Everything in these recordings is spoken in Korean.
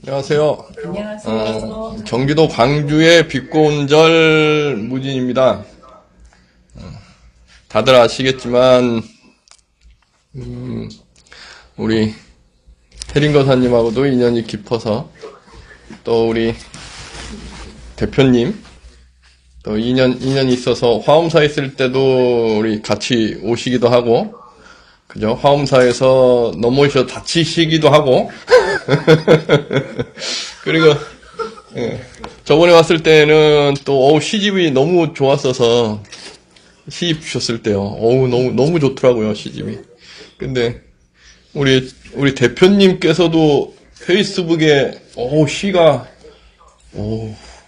안녕하세요. 안녕하세요. 경기도 광주의 빛고운절 무진입니다. 다들 아시겠지만 우리 혜린 거사님하고도 인연이 깊어서 또 우리 대표님 또 인연이 있어서 화엄사 있을 때도 우리 같이 오시기도 하고 그죠? 화엄사에서 넘어져 다치시기도 하고 그리고 저번에 왔을 때는 또 시집이 너무 좋았어서 시집 주셨을 때요. 너무 좋더라고요, 시집이. 근데 우리 대표님께서도 페이스북에 시가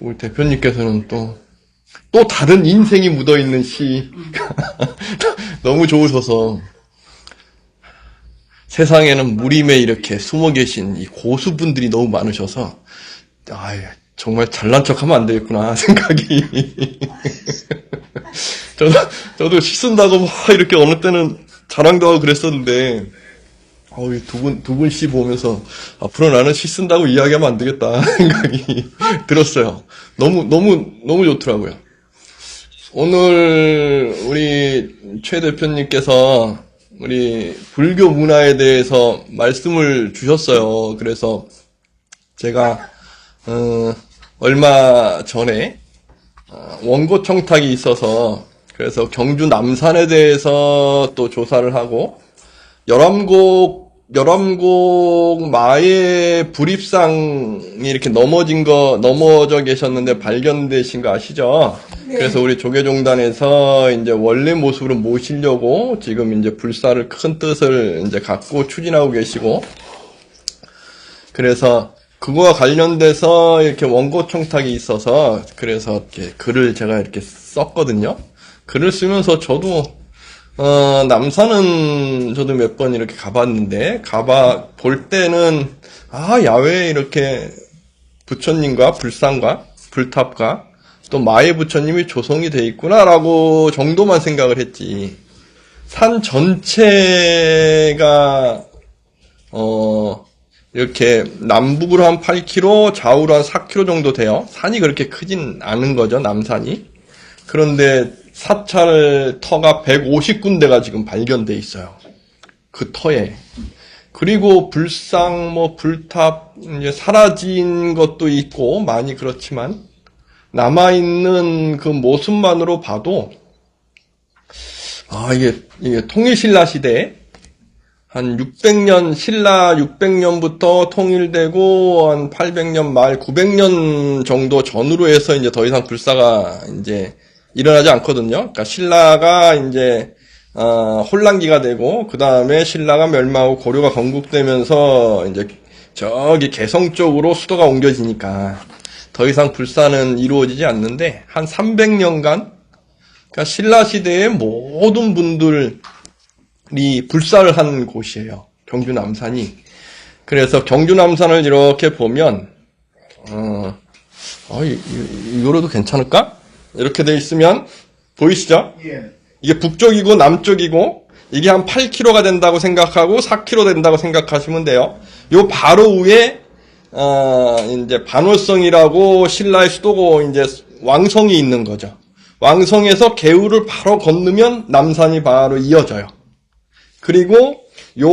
우리 대표님께서는 또 다른 인생이 묻어있는 시 너무 좋으셔서 세상에는 무림에 이렇게 숨어 계신 이 고수분들이 너무 많으셔서 정말 잘난 척하면 안 되겠구나 생각이 저도 시 쓴다고 이렇게 어느 때는 자랑도 하고 그랬었는데 두 분 시 보면서 앞으로 나는 시 쓴다고 이야기하면 안 되겠다 생각이 들었어요. 너무 좋더라고요. 오늘 우리 최 대표님께서 우리 불교 문화에 대해서 말씀을 주셨어요. 그래서 제가 얼마 전에 원고 청탁이 있어서 그래서 경주 남산에 대해서 또 조사를 하고 열암곡 마의 불입상이 이렇게 넘어져 계셨는데 발견되신 거 아시죠? 네. 그래서 우리 조계종단에서 이제 원래 모습으로 모시려고 지금 이제 불사를 큰 뜻을 이제 갖고 추진하고 계시고, 그래서 그거와 관련돼서 이렇게 원고 청탁이 있어서 그래서 이렇게 글을 제가 이렇게 썼거든요. 글을 쓰면서 저도 남산은 저도 몇 번 이렇게 가봤는데, 볼 때는, 야외에 이렇게 부처님과 불상과 불탑과 또 마의 부처님이 조성이 돼 있구나라고 정도만 생각을 했지. 산 전체가, 이렇게 남북으로 한 8km, 좌우로 한 4km 정도 돼요. 산이 그렇게 크진 않은 거죠, 남산이. 그런데 사찰 터가 150군데가 지금 발견돼 있어요. 그 터에. 그리고 불상, 불탑, 이제 사라진 것도 있고, 많이 그렇지만, 남아있는 그 모습만으로 봐도, 이게 통일신라 시대에, 한 600년, 신라 600년부터 통일되고, 한 800년 말, 900년 정도 전후로 해서 이제 더 이상 불사가 이제 일어나지 않거든요. 그러니까 신라가 이제 혼란기가 되고 그 다음에 신라가 멸망하고 고려가 건국되면서 이제 저기 개성 쪽으로 수도가 옮겨지니까 더 이상 불사는 이루어지지 않는데 한 300년간 그러니까 신라 시대의 모든 분들이 불사를 한 곳이에요. 경주 남산이. 그래서 경주 남산을 이렇게 보면 이거라도 괜찮을까? 이렇게 돼 있으면 보이시죠? 예. 이게 북쪽이고 남쪽이고 이게 한 8km가 된다고 생각하고 4km 된다고 생각하시면 돼요. 요 바로 위에 이제 반월성이라고 신라의 수도고 이제 왕성이 있는 거죠. 왕성에서 개우를 바로 건너면 남산이 바로 이어져요. 그리고 요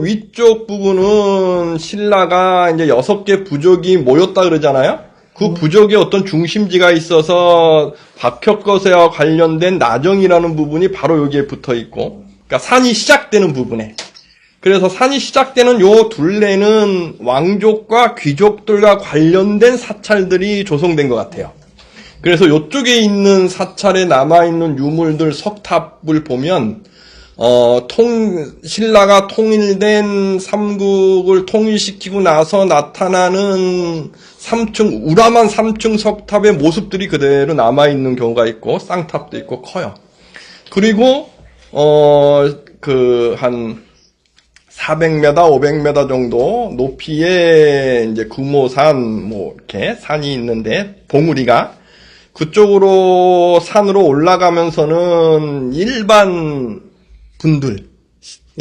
위쪽 부분은 신라가 이제 6개 부족이 모였다 그러잖아요. 그 부족에 어떤 중심지가 있어서 박혁거세와 관련된 나정이라는 부분이 바로 여기에 붙어 있고, 그러니까 산이 시작되는 부분에. 그래서 산이 시작되는 요 둘레는 왕족과 귀족들과 관련된 사찰들이 조성된 것 같아요. 그래서 요쪽에 있는 사찰에 남아있는 유물들 석탑을 보면, 신라가 통일된 삼국을 통일시키고 나서 나타나는 우람한 3층 석탑의 모습들이 그대로 남아있는 경우가 있고, 쌍탑도 있고, 커요. 그리고, 한 400m, 500m 정도 높이에 이제 금오산, 이렇게 산이 있는데, 봉우리가, 그쪽으로 산으로 올라가면서는 일반 분들,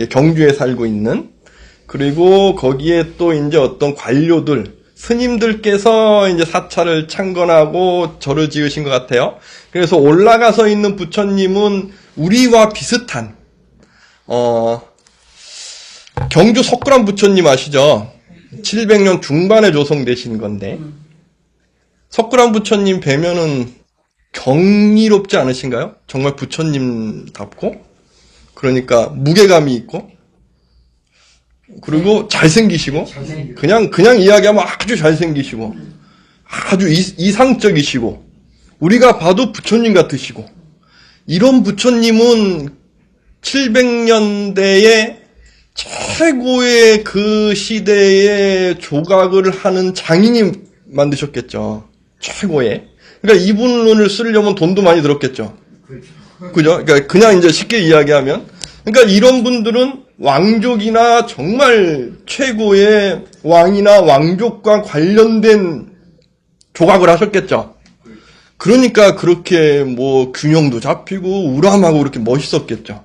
경주에 살고 있는, 그리고 거기에 또 이제 어떤 관료들, 스님들께서 이제 사찰을 창건하고 절을 지으신 것 같아요. 그래서 올라가서 있는 부처님은 우리와 비슷한, 경주 석굴암 부처님 아시죠? 700년 중반에 조성되신 건데, 석굴암 부처님 뵈면은 경이롭지 않으신가요? 정말 부처님답고, 그러니까 무게감이 있고, 그리고 잘생기시고, 그냥 이야기하면 아주 잘생기시고, 아주 이상적이시고, 우리가 봐도 부처님 같으시고, 이런 부처님은 700년대에 최고의 그 시대의 조각을 하는 장인이 만드셨겠죠. 최고의. 그러니까 이분론을 쓰려면 돈도 많이 들었겠죠. 그죠? 그러니까 그냥 이제 쉽게 이야기하면. 그러니까 이런 분들은 왕족이나 정말 최고의 왕이나 왕족과 관련된 조각을 하셨겠죠. 그러니까 그렇게 뭐 균형도 잡히고 우람하고 그렇게 멋있었겠죠.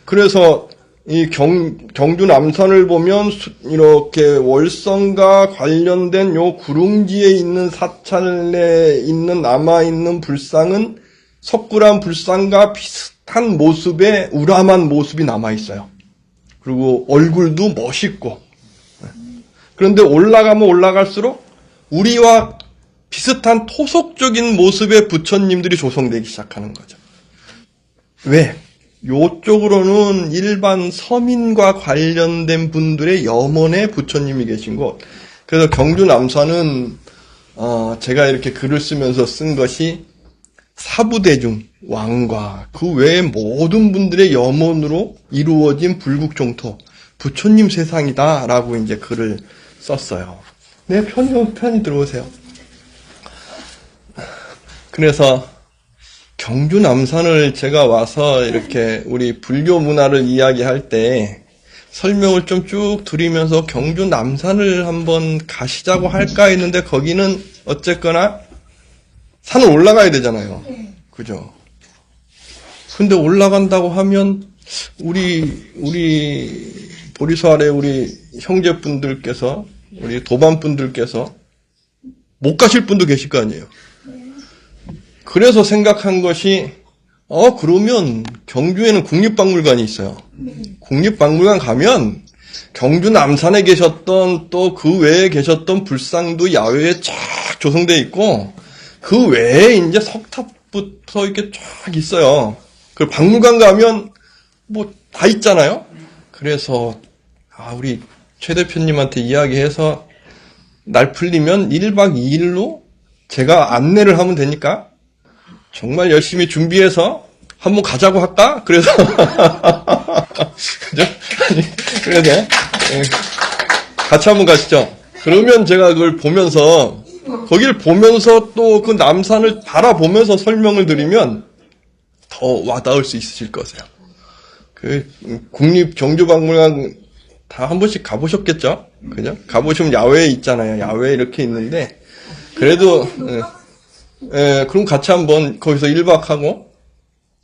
그래서 이 경주 남산을 보면 이렇게 월성과 관련된 요 구릉지에 있는 사찰에 있는 남아있는 불상은 석굴암 불상과 비슷한 모습의 우람한 모습이 남아있어요. 그리고 얼굴도 멋있고. 그런데 올라가면 올라갈수록 우리와 비슷한 토속적인 모습의 부처님들이 조성되기 시작하는 거죠. 왜? 요쪽으로는 일반 서민과 관련된 분들의 염원의 부처님이 계신 곳. 그래서 경주 남산은 제가 이렇게 글을 쓰면서 쓴 것이 사부대중, 왕과 그 외의 모든 분들의 염원으로 이루어진 불국종토, 부처님 세상이다라고 이제 글을 썼어요. 네, 편히 들어오세요. 그래서 경주 남산을 제가 와서 이렇게 우리 불교 문화를 이야기할 때 설명을 좀 쭉 드리면서 경주 남산을 한번 가시자고 할까 했는데 거기는 어쨌거나 산을 올라가야 되잖아요. 그죠? 근데 올라간다고 하면 우리 보리수 아래 우리 형제분들께서 우리 도반분들께서 못 가실 분도 계실 거 아니에요. 그래서 생각한 것이 그러면 경주에는 국립박물관이 있어요. 국립박물관 가면 경주 남산에 계셨던 또 그 외에 계셨던 불상도 야외에 쫙 조성되어 있고 그 외에 이제 석탑부터 이렇게 쫙 있어요. 그 박물관 가면 뭐 다 있잖아요. 그래서 우리 최 대표님한테 이야기해서 날 풀리면 1박 2일로 제가 안내를 하면 되니까 정말 열심히 준비해서 한번 가자고 할까? 그래서 그죠? 그래서 같이 한번 가시죠. 그러면 제가 그걸 보면서 거길 보면서 또 그 남산을 바라보면서 설명을 드리면 더 와닿을 수 있으실 거세요. 그 국립 경주박물관 다 한 번씩 가보셨겠죠? 그죠? 가보시면 야외에 있잖아요. 야외에 이렇게 있는데 그래도 그럼 같이 한번 거기서 1박 하고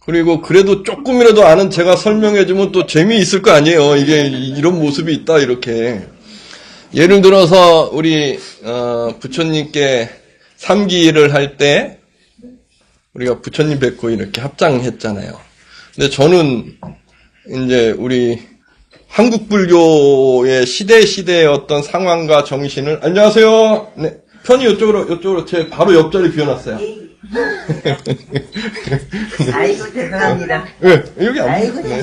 그리고 그래도 조금이라도 아는 제가 설명해주면 또 재미있을 거 아니에요. 이게 이런 모습이 있다 이렇게. 예를 들어서 우리 부처님께 삼기를 할 때 우리가 부처님 뵙고 이렇게 합장했잖아요. 근데 저는 이제 우리 한국 불교의 시대의 어떤 상황과 정신을 안녕하세요. 네. 편히 이쪽으로 제 바로 옆자리 비워놨어요. 아이고, 죄송합니다. 네, 여기 안 아이고, 네.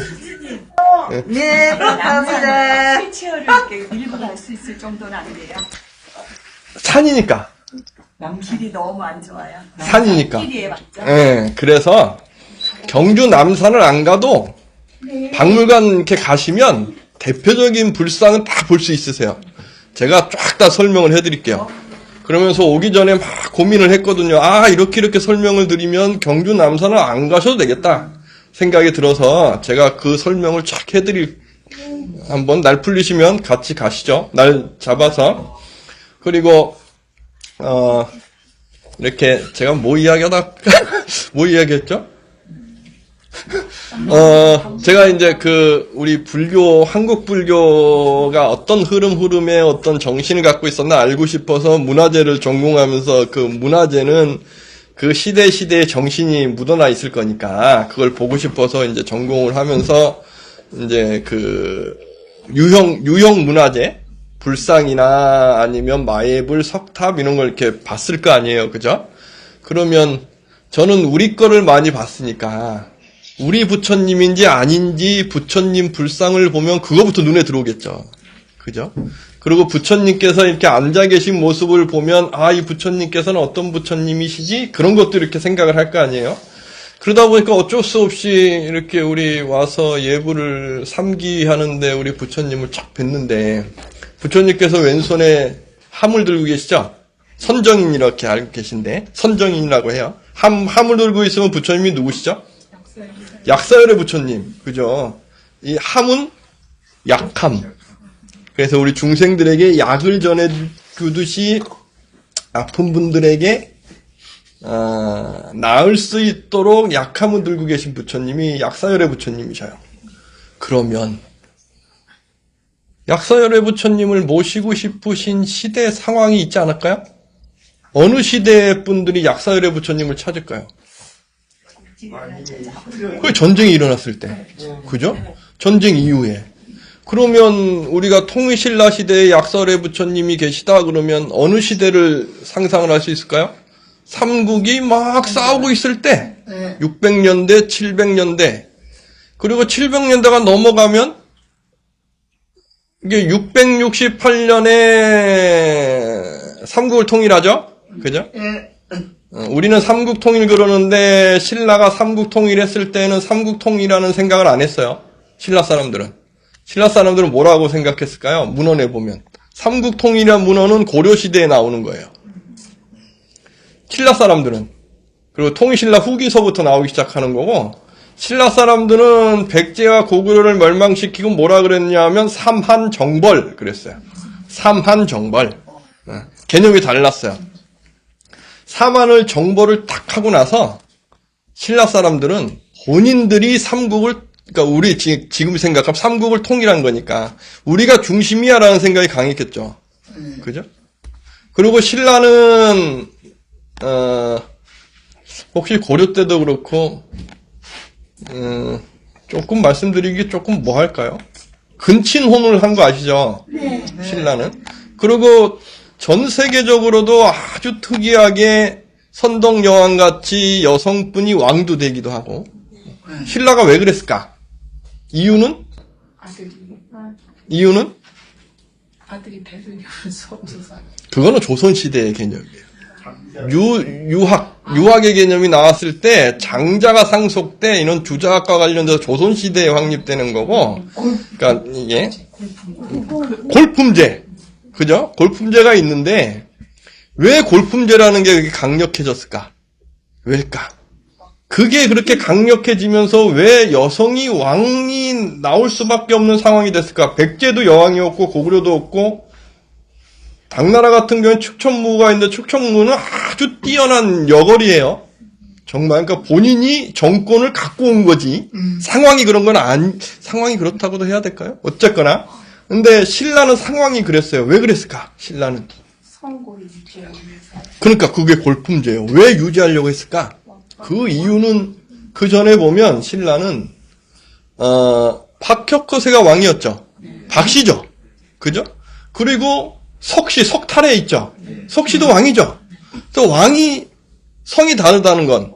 네, 감사합니다. 휠체어를 이렇게 밀고 갈 수 있을 정도는 안 돼요. 산이니까. 길이 너무 안 좋아요. 산이니까. 길이에 맞죠? 네, 그래서 경주 남산을 안 가도 박물관 이렇게 가시면 대표적인 불상은 다 볼 수 있으세요. 제가 쫙 다 설명을 해드릴게요. 그러면서 오기 전에 막 고민을 했거든요. 이렇게 설명을 드리면 경주 남산을 안 가셔도 되겠다 생각이 들어서 제가 그 설명을 쫙 한번 날 풀리시면 같이 가시죠. 날 잡아서. 그리고 이렇게 제가 뭐 이야기했죠? 제가 이제 우리 불교, 한국 불교가 어떤 흐름에 어떤 정신을 갖고 있었나 알고 싶어서 문화재를 전공하면서 그 문화재는 그 시대의 정신이 묻어나 있을 거니까 그걸 보고 싶어서 이제 전공을 하면서 이제 유형 문화재, 불상이나 아니면 마예불, 석탑 이런 걸 이렇게 봤을 거 아니에요. 그죠? 그러면 저는 우리 거를 많이 봤으니까 우리 부처님인지 아닌지 부처님 불상을 보면 그거부터 눈에 들어오겠죠. 그죠? 그리고 부처님께서 이렇게 앉아 계신 모습을 보면 이 부처님께서는 어떤 부처님이시지? 그런 것도 이렇게 생각을 할 거 아니에요. 그러다 보니까 어쩔 수 없이 이렇게 우리 와서 예불을 삼기하는데 우리 부처님을 착 뵀는데 부처님께서 왼손에 함을 들고 계시죠? 선정인 이렇게 알고 계신데 선정인이라고 해요. 함을 들고 있으면 부처님이 누구시죠? 약사열의 부처님. 그죠? 이 함은 약함. 그래서 우리 중생들에게 약을 전해주듯이 아픈 분들에게 나을 수 있도록 약함을 들고 계신 부처님이 약사열의 부처님이셔요. 그러면 약사열의 부처님을 모시고 싶으신 시대 상황이 있지 않을까요? 어느 시대의 분들이 약사열의 부처님을 찾을까요? 그 전쟁이 일어났을 때. 그죠? 전쟁 이후에. 그러면 우리가 통일신라 시대에 약사열의 부처님이 계시다 그러면 어느 시대를 상상을 할 수 있을까요? 삼국이 막 싸우고 있을 때 600년대, 700년대 그리고 700년대가 넘어가면 이게 668년에 삼국을 통일하죠? 그죠? 우리는 삼국 통일 그러는데 신라가 삼국 통일했을 때는 삼국 통일이라는 생각을 안 했어요. 신라 사람들은 뭐라고 생각했을까요? 문헌에 보면 삼국 통일이라는 문헌은 고려 시대에 나오는 거예요. 신라 사람들은 그리고 통일신라 후기서부터 나오기 시작하는 거고 신라 사람들은 백제와 고구려를 멸망시키고 뭐라 그랬냐면 삼한정벌 그랬어요. 삼한정벌. 개념이 달랐어요. 삼한을 정벌을 딱 하고 나서 신라 사람들은 본인들이 삼국을 그러니까 우리 지금 생각하면 삼국을 통일한 거니까 우리가 중심이야라는 생각이 강했겠죠. 그죠? 그리고 신라는 혹시 고려 때도 그렇고 조금 말씀드리기 조금 뭐 할까요? 근친혼을 한 거 아시죠? 네. 신라는. 그리고 전 세계적으로도 아주 특이하게 선덕여왕같이 여성분이 왕도 되기도 하고 신라가 왜 그랬을까? 이유는 아들이 배를 열어서 없어서. 그거는 조선시대의 개념이에요. 유학의 개념이 나왔을 때 장자가 상속돼 이런 주자학과 관련돼서 조선시대에 확립되는 거고, 그러니까 이게 골품제, 그죠? 골품제가 있는데 왜 골품제라는 게 그렇게 강력해졌을까? 왜일까? 그게 그렇게 강력해지면서 왜 여성이 왕이 나올 수밖에 없는 상황이 됐을까? 백제도 여왕이었고 고구려도 없고 당나라 같은 경우는 축천무가 있는데 축천무는 아주 뛰어난 여걸이에요. 정말 그러니까 본인이 정권을 갖고 온 거지. 상황이 그런 건 상황이 그렇다고도 해야 될까요? 어쨌거나. 근데 신라는 상황이 그랬어요. 왜 그랬을까? 신라는. 선고를 유지하기 위해서. 그러니까 그게 골품제예요. 왜 유지하려고 했을까? 그 이유는 그 전에 보면 신라는 박혁거세가 왕이었죠. 박씨죠. 그죠? 그리고 석탈에 있죠. 석씨도 왕이죠. 또 왕이 성이 다르다는 건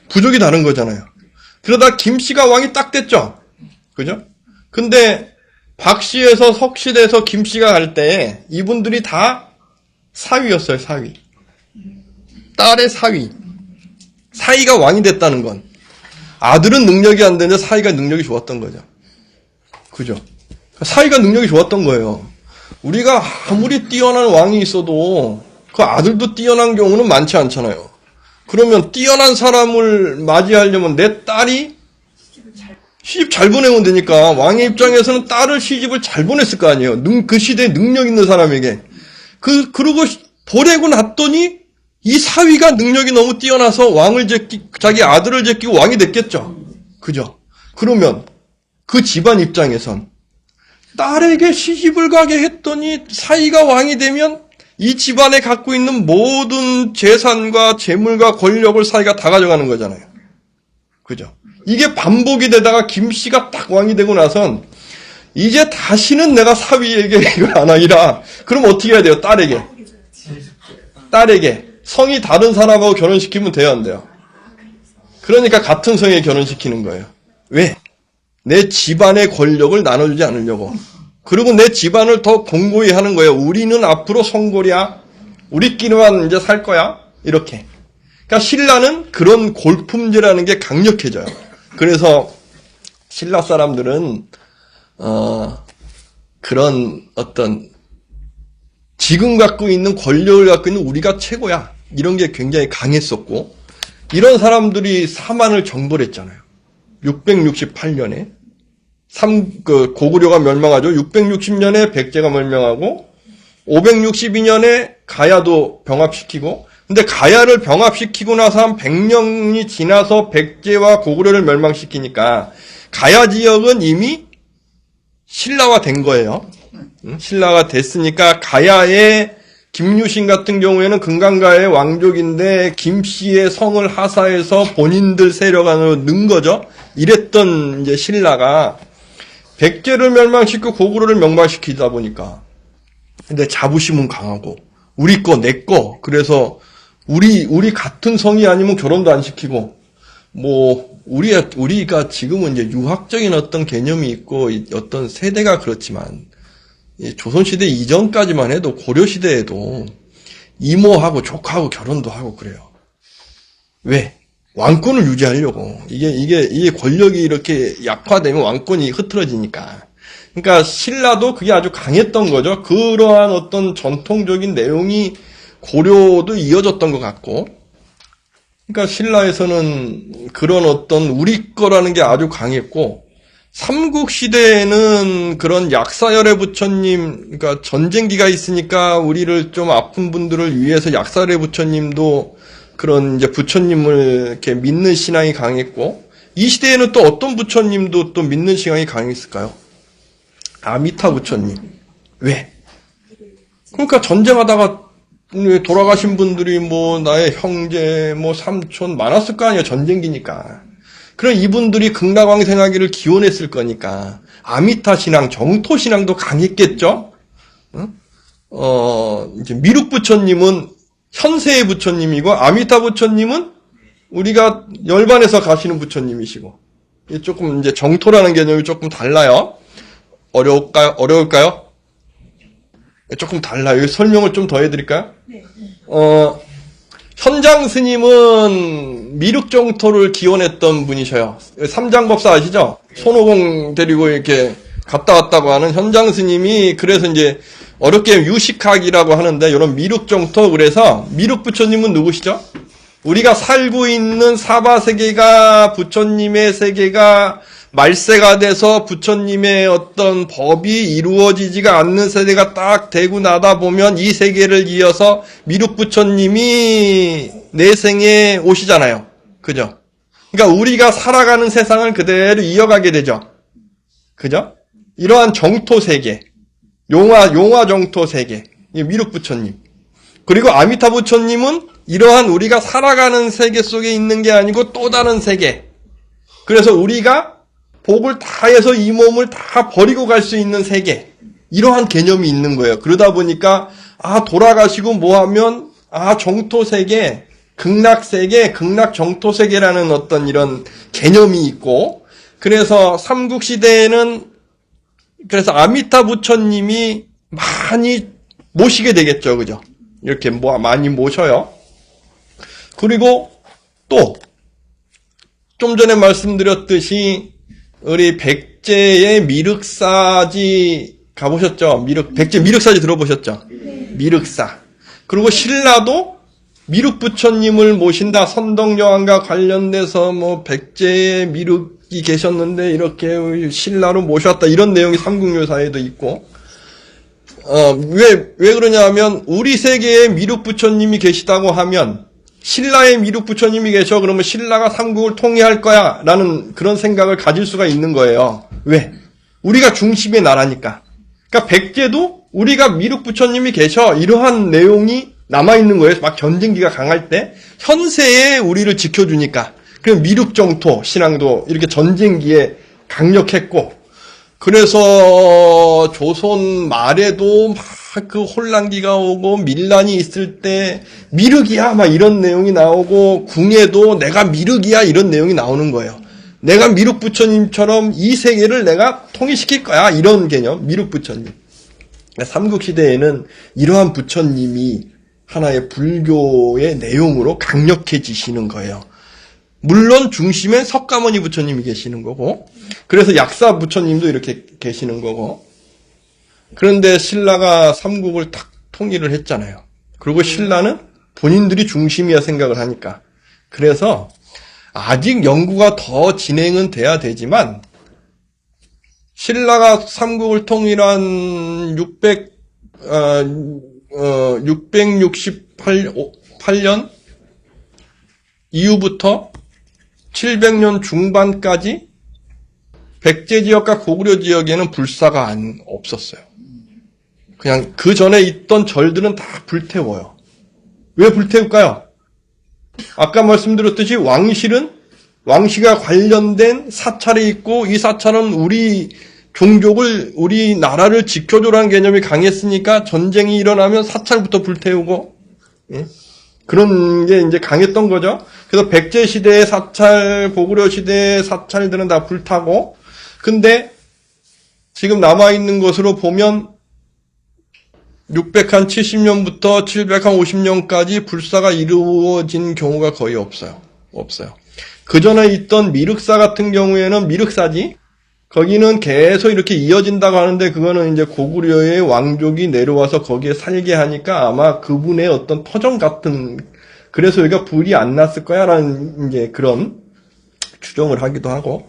부족이 다른 거잖아요. 그러다 김씨가 왕이 딱 됐죠. 그죠? 근데 박씨에서 석씨 돼서 김씨가 갈 때 이분들이 다 사위였어요. 사위. 딸의 사위. 사위가 왕이 됐다는 건 아들은 능력이 안 되는데 사위가 능력이 좋았던 거죠. 그죠? 사위가 능력이 좋았던 거예요. 우리가 아무리 뛰어난 왕이 있어도 그 아들도 뛰어난 경우는 많지 않잖아요. 그러면 뛰어난 사람을 맞이하려면 내 딸이 시집 잘 보내면 되니까 왕의 입장에서는 딸을 시집을 잘 보냈을 거 아니에요. 그 시대에 능력 있는 사람에게. 그러고 보내고 났더니 이 사위가 능력이 너무 뛰어나서 자기 아들을 제끼고 왕이 됐겠죠. 그죠? 그러면 그 집안 입장에선 딸에게 시집을 가게 했더니 사위가 왕이 되면 이 집안에 갖고 있는 모든 재산과 재물과 권력을 사위가 다 가져가는 거잖아요. 그죠? 이게 반복이 되다가 김씨가 딱 왕이 되고 나선 이제 다시는 내가 사위에게 이걸 안 하기라. 그럼 어떻게 해야 돼요? 딸에게. 성이 다른 사람하고 결혼시키면 돼요, 안 돼요? 그러니까 같은 성에 결혼시키는 거예요. 왜? 내 집안의 권력을 나눠주지 않으려고. 그리고 내 집안을 더 공고히 하는 거예요. 우리는 앞으로 성골이야. 우리끼리만 이제 살 거야. 이렇게. 그러니까 신라는 그런 골품제라는 게 강력해져요. 그래서 신라 사람들은 그런 어떤 지금 갖고 있는 권력을 갖고 있는 우리가 최고야. 이런 게 굉장히 강했었고 이런 사람들이 사만을 정벌했잖아요. 668년에 고구려가 멸망하죠. 660년에 백제가 멸망하고 562년에 가야도 병합시키고 근데 가야를 병합시키고 나서 한 100년이 지나서 백제와 고구려를 멸망시키니까 가야 지역은 이미 신라화 된 거예요. 신라가 됐으니까 가야의 김유신 같은 경우에는 금강가의 왕족인데 김씨의 성을 하사해서 본인들 세력 안으로 넣은 거죠. 이랬던 이제 신라가 백제를 멸망시키고 고구려를 멸망시키다 보니까 근데 자부심은 강하고 우리 거 내 거 그래서 우리 같은 성이 아니면 결혼도 안 시키고 뭐 우리가 지금은 이제 유학적인 어떤 개념이 있고 어떤 세대가 그렇지만 조선시대 이전까지만 해도 고려시대에도 이모하고 조카하고 결혼도 하고 그래요. 왜? 왕권을 유지하려고. 이게 권력이 이렇게 약화되면 왕권이 흐트러지니까. 그러니까 신라도 그게 아주 강했던 거죠. 그러한 어떤 전통적인 내용이 고려도 이어졌던 것 같고. 그러니까 신라에서는 그런 어떤 우리 거라는 게 아주 강했고, 삼국시대에는 그런 약사열애 부처님, 그러니까 전쟁기가 있으니까 우리를 좀 아픈 분들을 위해서 약사열애 부처님도 그런 이제 부처님을 이렇게 믿는 신앙이 강했고, 이 시대에는 또 어떤 부처님도 또 믿는 신앙이 강했을까요? 아미타 부처님. 왜? 그러니까 전쟁하다가 돌아가신 분들이 뭐 나의 형제, 뭐 삼촌 많았을 거 아니에요. 전쟁기니까. 그럼 이분들이 극락왕생하기를 기원했을 거니까 아미타 신앙, 정토 신앙도 강했겠죠. 이제 미륵 부처님은 현세의 부처님이고 아미타 부처님은 우리가 열반에서 가시는 부처님이시고 조금 이제 정토라는 개념이 조금 달라요. 어려울까요? 조금 달라요. 설명을 좀 더 해드릴까요? 네. 현장 스님은 미륵정토를 기원했던 분이셔요. 삼장법사 아시죠? 손오공 데리고 이렇게 갔다 왔다고 하는 현장 스님이 그래서 이제 어렵게 유식학이라고 하는데 이런 미륵정토 그래서 미륵 부처님은 누구시죠? 우리가 살고 있는 사바세계가 부처님의 세계가 말세가 돼서 부처님의 어떤 법이 이루어지지가 않는 세대가 딱 되고 나다 보면 이 세계를 이어서 미륵 부처님이 내생에 오시잖아요. 그죠? 그러니까 우리가 살아가는 세상을 그대로 이어가게 되죠. 그죠? 이러한 정토 세계, 용화 정토 세계, 미륵 부처님. 그리고 아미타 부처님은 이러한 우리가 살아가는 세계 속에 있는 게 아니고 또 다른 세계. 그래서 우리가 복을 다해서 이 몸을 다 버리고 갈 수 있는 세계. 이러한 개념이 있는 거예요. 그러다 보니까 돌아가시고 뭐 하면 정토 세계, 극락 세계, 극락 정토 세계라는 어떤 이런 개념이 있고 그래서 삼국시대에는 그래서 아미타 부처님이 많이 모시게 되겠죠. 그죠? 이렇게 많이 모셔요. 그리고 또 좀 전에 말씀드렸듯이 우리 백제의 미륵사지 가보셨죠? 백제 미륵사지 들어보셨죠? 네. 미륵사. 그리고 신라도 미륵 부처님을 모신다. 선덕여왕과 관련돼서 뭐 백제의 미륵이 계셨는데 이렇게 신라로 모셨다. 이런 내용이 삼국유사에도 있고 왜 그러냐 하면, 우리 세계에 미륵 부처님이 계시다고 하면, 신라에 미륵 부처님이 계셔. 그러면 신라가 삼국을 통일할 거야. 라는 그런 생각을 가질 수가 있는 거예요. 왜? 우리가 중심의 나라니까. 그러니까 백제도 우리가 미륵 부처님이 계셔. 이러한 내용이 남아있는 거예요. 막 전쟁기가 강할 때. 현세에 우리를 지켜주니까. 그럼 미륵 정토 신앙도 이렇게 전쟁기에 강력했고, 그래서 조선 말에도 막 그 혼란기가 오고 밀란이 있을 때 미륵이야 막 이런 내용이 나오고, 궁에도 내가 미륵이야 이런 내용이 나오는 거예요. 내가 미륵 부처님처럼 이 세계를 내가 통일시킬 거야 이런 개념, 미륵 부처님. 삼국시대에는 이러한 부처님이 하나의 불교의 내용으로 강력해지시는 거예요. 물론 중심에 석가모니 부처님이 계시는 거고, 그래서 약사 부처님도 이렇게 계시는 거고. 그런데 신라가 삼국을 딱 통일을 했잖아요. 그리고 신라는 본인들이 중심이야 생각을 하니까. 그래서 아직 연구가 더 진행은 돼야 되지만, 신라가 삼국을 통일한 668년 이후부터 700년 중반까지 백제 지역과 고구려 지역에는 불사가 없었어요. 그냥 그 전에 있던 절들은 다 불태워요. 왜 불태울까요? 아까 말씀드렸듯이 왕시가 관련된 사찰이 있고, 이 사찰은 우리 종족을, 우리 나라를 지켜줘라는 개념이 강했으니까 전쟁이 일어나면 사찰부터 불태우고, 예? 그런 게 이제 강했던 거죠. 그래서 백제 시대의 사찰, 고구려 시대의 사찰들은 다 불타고, 근데 지금 남아있는 것으로 보면 670년부터 750년까지 불사가 이루어진 경우가 거의 없어요. 그 전에 있던 미륵사 같은 경우에는 미륵사지, 거기는 계속 이렇게 이어진다고 하는데, 그거는 이제 고구려의 왕족이 내려와서 거기에 살게 하니까 아마 그분의 어떤 터전 같은, 그래서 여기가 불이 안 났을 거야 라는 이제 그런 추정을 하기도 하고.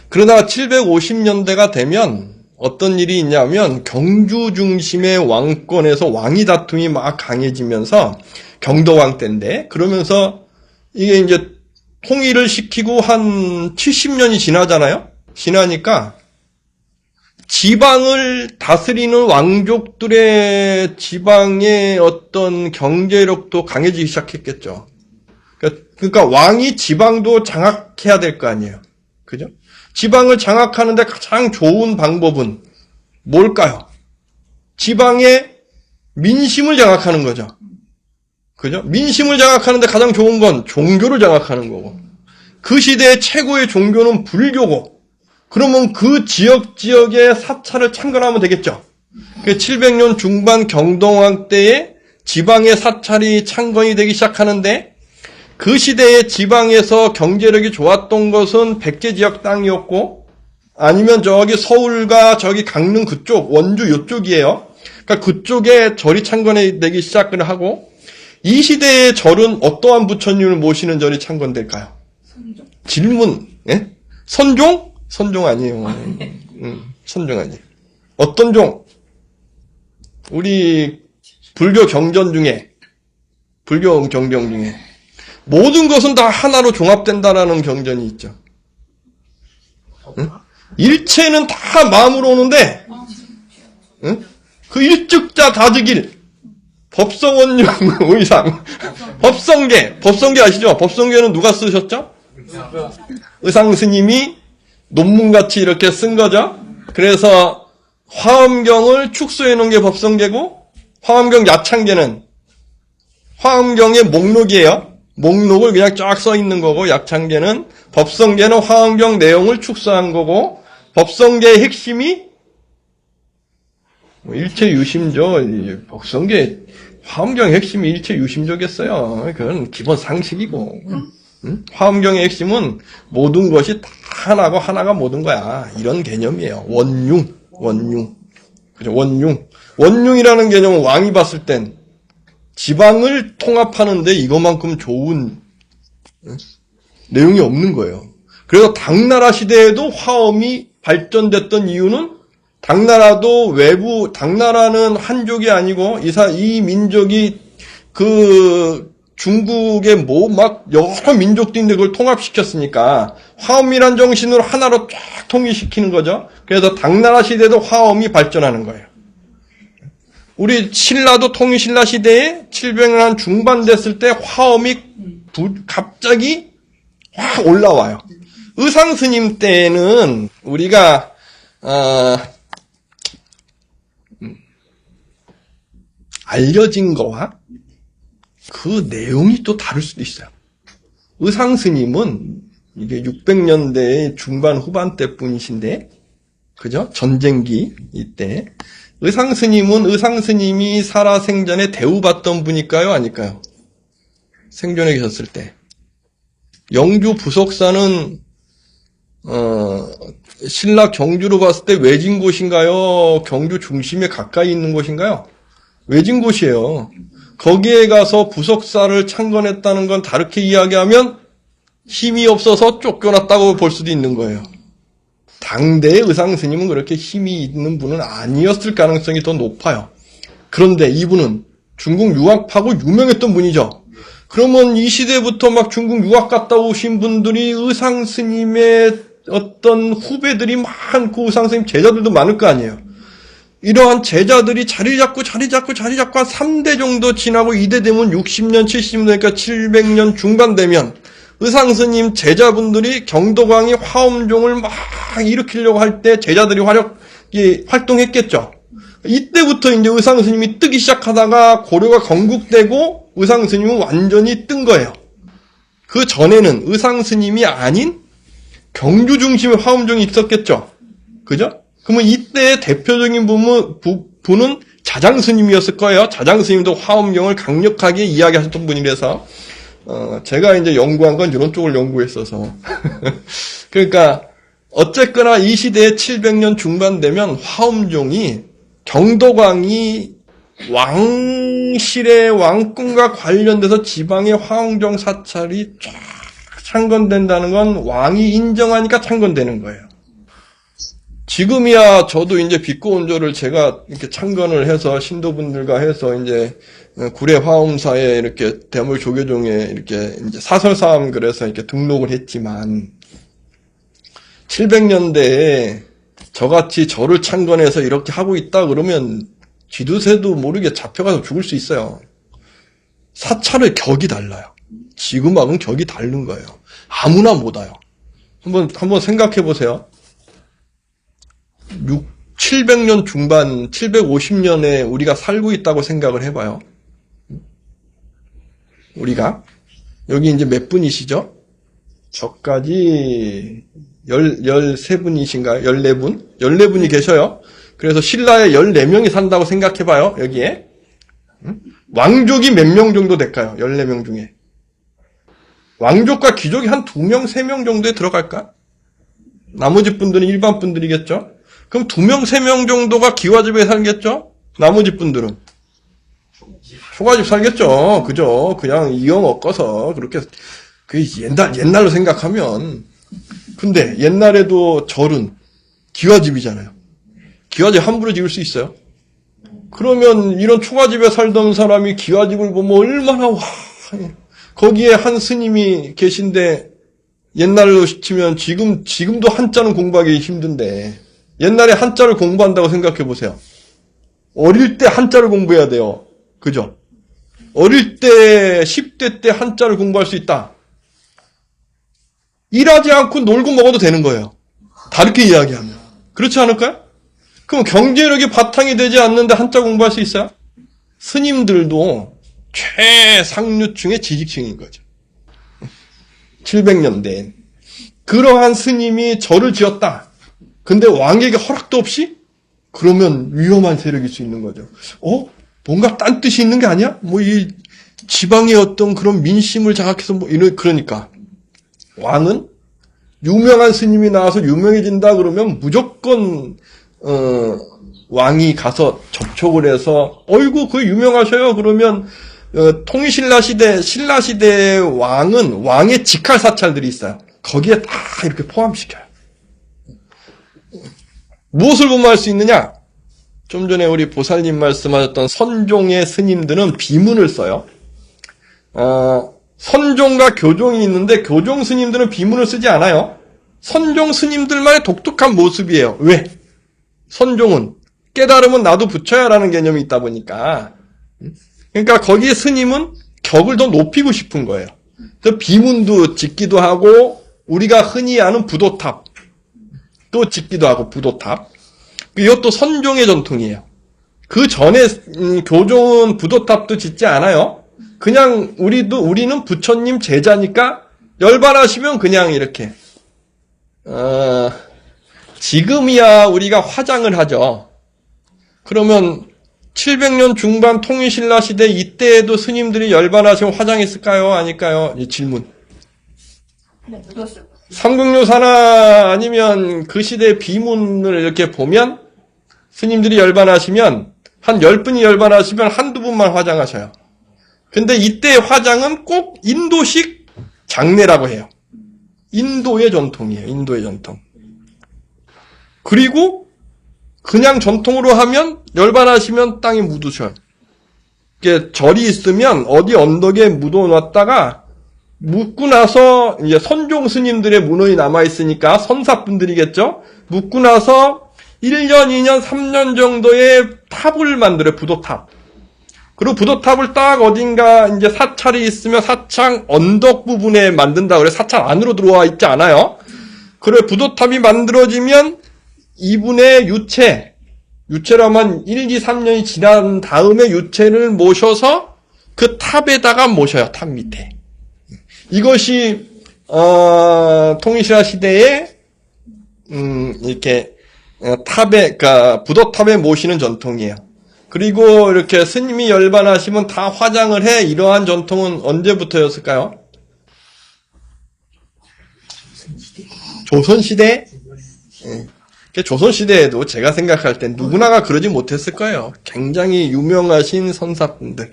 그러다가 750년대가 되면 어떤 일이 있냐면, 경주 중심의 왕권에서 왕위 다툼이 막 강해지면서, 경도왕 때인데, 그러면서 이게 이제 통일을 시키고 한 70년이 지나니까 지방을 다스리는 왕족들의 지방의 어떤 경제력도 강해지기 시작했겠죠. 그러니까 왕이 지방도 장악해야 될 거 아니에요. 그죠? 지방을 장악하는데 가장 좋은 방법은 뭘까요? 지방의 민심을 장악하는 거죠. 그죠? 민심을 장악하는데 가장 좋은 건 종교를 장악하는 거고, 그 시대의 최고의 종교는 불교고, 그러면 그 지역의 사찰을 창건하면 되겠죠. 700년 중반 경동왕 때에 지방의 사찰이 창건이 되기 시작하는데, 그 시대의 지방에서 경제력이 좋았던 것은 백제 지역 땅이었고, 아니면 저기 서울과 저기 강릉 그쪽, 원주 이쪽이에요. 그러니까 그쪽에 절이 창건되기 시작을 하고, 이 시대의 절은 어떠한 부처님을 모시는 절이 창건될까요? 선종. 질문, 예? 선종? 선종 아니에요. 선종 아니에요. 어떤 종? 우리 불교 경전 중에 모든 것은 다 하나로 종합된다라는 경전이 있죠. 응? 일체는 다 마음으로 오는데, 응? 그 일즉자 다득일, 법성원용 의상, 법성계 아시죠? 법성계는 누가 쓰셨죠? 의상 스님이 논문같이 이렇게 쓴 거죠. 그래서 화엄경을 축소해 놓은 게 법성계고, 화엄경 야창계는 화엄경의 목록이에요. 목록을 그냥 쫙 써 있는 거고, 약창계는, 법성계는 화엄경 내용을 축소한 거고, 법성계의 핵심이 일체유심조. 법성계 화엄경의 핵심이 일체유심조겠어요. 그건 기본 상식이고, 응? 화엄경의 핵심은 모든 것이 다 하나고 하나가 모든 거야, 이런 개념이에요. 원융. 그죠? 원융이라는 개념은 왕이 봤을 땐 지방을 통합하는데 이것만큼 좋은 내용이 없는 거예요. 그래서 당나라 시대에도 화엄이 발전됐던 이유는 당나라도 외부, 당나라는 한족이 아니고, 이 민족이 중국의 여러 민족들인데 그걸 통합시켰으니까, 화엄이란 정신으로 하나로 쫙 통일시키는 거죠. 그래서 당나라 시대도 화엄이 발전하는 거예요. 우리 신라도 통일신라 시대에 700년 중반 됐을 때 화엄이 갑자기 확 올라와요. 의상스님 때는 우리가 알려진 거와 그 내용이 또 다를 수도 있어요. 의상스님은 이게 600년대 중반 후반 때 분이신데, 그죠? 전쟁기 이때. 의상스님이 살아생전에 대우받던 분일까요? 아닐까요? 생존에 계셨을 때. 영주 부석사는, 신라 경주로 봤을 때 외진 곳인가요? 경주 중심에 가까이 있는 곳인가요? 외진 곳이에요. 거기에 가서 부석사를 창건했다는 건 다르게 이야기하면 힘이 없어서 쫓겨났다고 볼 수도 있는 거예요. 당대의 의상스님은 그렇게 힘이 있는 분은 아니었을 가능성이 더 높아요. 그런데 이분은 중국 유학하고 유명했던 분이죠. 그러면 이 시대부터 막 중국 유학 갔다 오신 분들이 의상스님의 어떤 후배들이 많고 의상스님 제자들도 많을 거 아니에요. 이러한 제자들이 자리 잡고 한 3대 정도 지나고 2대 되면 60년, 70년 되니까 700년 중반 되면 의상스님 제자분들이 경도광이 화엄종을 막 일으키려고 할 때 제자들이 활동했겠죠. 이때부터 이제 의상스님이 뜨기 시작하다가 고려가 건국되고 의상스님은 완전히 뜬 거예요. 그 전에는 의상스님이 아닌 경주 중심의 화엄종이 있었겠죠. 그죠? 그러면 이때의 대표적인 분은 자장스님이었을 거예요. 자장스님도 화엄경을 강력하게 이야기하셨던 분이라서 제가 이제 연구한 건 이런 쪽을 연구했어서 그러니까 어쨌거나 이 시대에 700년 중반 되면 화엄종이 경도광이 왕실의 왕궁과 관련돼서 지방의 화엄종 사찰이 쫙 창건된다는 건 왕이 인정하니까 창건되는 거예요. 지금이야 저도 이제 비꼬운조를 제가 이렇게 창건을 해서 신도분들과 해서 이제 구례 화엄사에 이렇게 대물 조계종에 이렇게 이제 사설사함 그래서 이렇게 등록을 했지만 700년대에 저같이 절을 창건해서 이렇게 하고 있다 그러면 쥐두새도 모르게 잡혀가서 죽을 수 있어요. 사찰의 격이 달라요. 지금하고는 격이 다른 거예요. 아무나 못 와요. 한번 생각해 보세요. 700년 중반, 750년에 우리가 살고 있다고 생각을 해봐요. 우리가. 여기 이제 몇 분이시죠? 저까지 13분이신가요? 14분? 14분이 계셔요. 그래서 신라에 14명이 산다고 생각해봐요, 여기에. 왕족이 몇 명 정도 될까요? 14명 중에. 왕족과 귀족이 한 2명, 3명 정도에 들어갈까? 나머지 분들은 일반 분들이겠죠? 그럼 2명, 3명 정도가 기와집에 살겠죠? 나머지 분들은. 초가집 살겠죠? 그죠? 그냥 이형 엎어서, 그렇게, 옛날로 생각하면. 근데 옛날에도 절은 기와집이잖아요. 기와집 함부로 지을 수 있어요? 그러면 이런 초가집에 살던 사람이 기와집을 보면 얼마나, 거기에 한 스님이 계신데, 옛날로 치면 지금도 한자는 공부하기 힘든데, 옛날에 한자를 공부한다고 생각해 보세요. 어릴 때 한자를 공부해야 돼요. 그죠? 어릴 때 10대 때 한자를 공부할 수 있다. 일하지 않고 놀고 먹어도 되는 거예요. 다르게 이야기하면. 그렇지 않을까요? 그럼 경제력이 바탕이 되지 않는데 한자 공부할 수 있어요? 스님들도 최상류층의 지식층인 거죠. 700년대엔. 그러한 스님이 절을 지었다. 근데 왕에게 허락도 없이? 그러면 위험한 세력일 수 있는 거죠. 뭔가 딴 뜻이 있는 게 아니야? 이 지방의 어떤 그런 민심을 장악해서 그러니까. 왕은 유명한 스님이 나와서 유명해진다 그러면 무조건, 왕이 가서 접촉을 해서, 어이구, 그 유명하셔요. 그러면, 통일신라 시대, 신라 시대의 왕은 왕의 직할 사찰들이 있어요. 거기에 다 이렇게 포함시켜요. 무엇을 보면 알 수 있느냐? 좀 전에 우리 보살님 말씀하셨던 선종의 스님들은 비문을 써요. 선종과 교종이 있는데 교종 스님들은 비문을 쓰지 않아요. 선종 스님들만의 독특한 모습이에요. 왜? 선종은 깨달으면 나도 붙여야라는 개념이 있다 보니까. 그러니까 거기에 스님은 격을 더 높이고 싶은 거예요. 그래서 비문도 짓기도 하고 우리가 흔히 아는 부도탑 또 짓기도 하고 부도탑. 이것도 선종의 전통이에요. 그 전에 교종은 부도탑도 짓지 않아요. 그냥 우리는 부처님 제자니까 열반하시면 그냥 이렇게 지금이야 우리가 화장을 하죠. 그러면 700년 중반 통일신라 시대 이때에도 스님들이 열반하시면 화장했을까요? 아닐까요? 이 질문. 네, 묻었어요. 삼국유사나 아니면 그 시대의 비문을 이렇게 보면 스님들이 열반하시면 한 10분이 열반하시면 한두 분만 화장하셔요. 근데 이때 화장은 꼭 인도식 장례라고 해요. 인도의 전통이에요. 인도의 전통. 그리고 그냥 전통으로 하면 열반하시면 땅에 묻으셔요. 이게 절이 있으면 어디 언덕에 묻어놨다가 묻고 나서 이제 선종 스님들의 문헌이 남아있으니까 선사분들이겠죠? 묻고 나서 1년, 2년, 3년 정도의 탑을 만들어요. 부도탑. 그리고 부도탑을 딱 어딘가 이제 사찰이 있으면 사창 언덕 부분에 만든다 그래. 사찰 안으로 들어와 있지 않아요. 그래 부도탑이 만들어지면 이분의 유체라면 1, 2, 3년이 지난 다음에 유체를 모셔서 그 탑에다가 모셔요. 탑 밑에. 이것이 통일신라 시대에 이렇게 탑에 그러니까 부도탑에 모시는 전통이에요. 그리고 이렇게 스님이 열반하시면 다 화장을 해. 이러한 전통은 언제부터였을까요? 조선시대? 예. 조선시대에도 제가 생각할 땐 누구나가 그러지 못했을 거예요. 굉장히 유명하신 선사분들.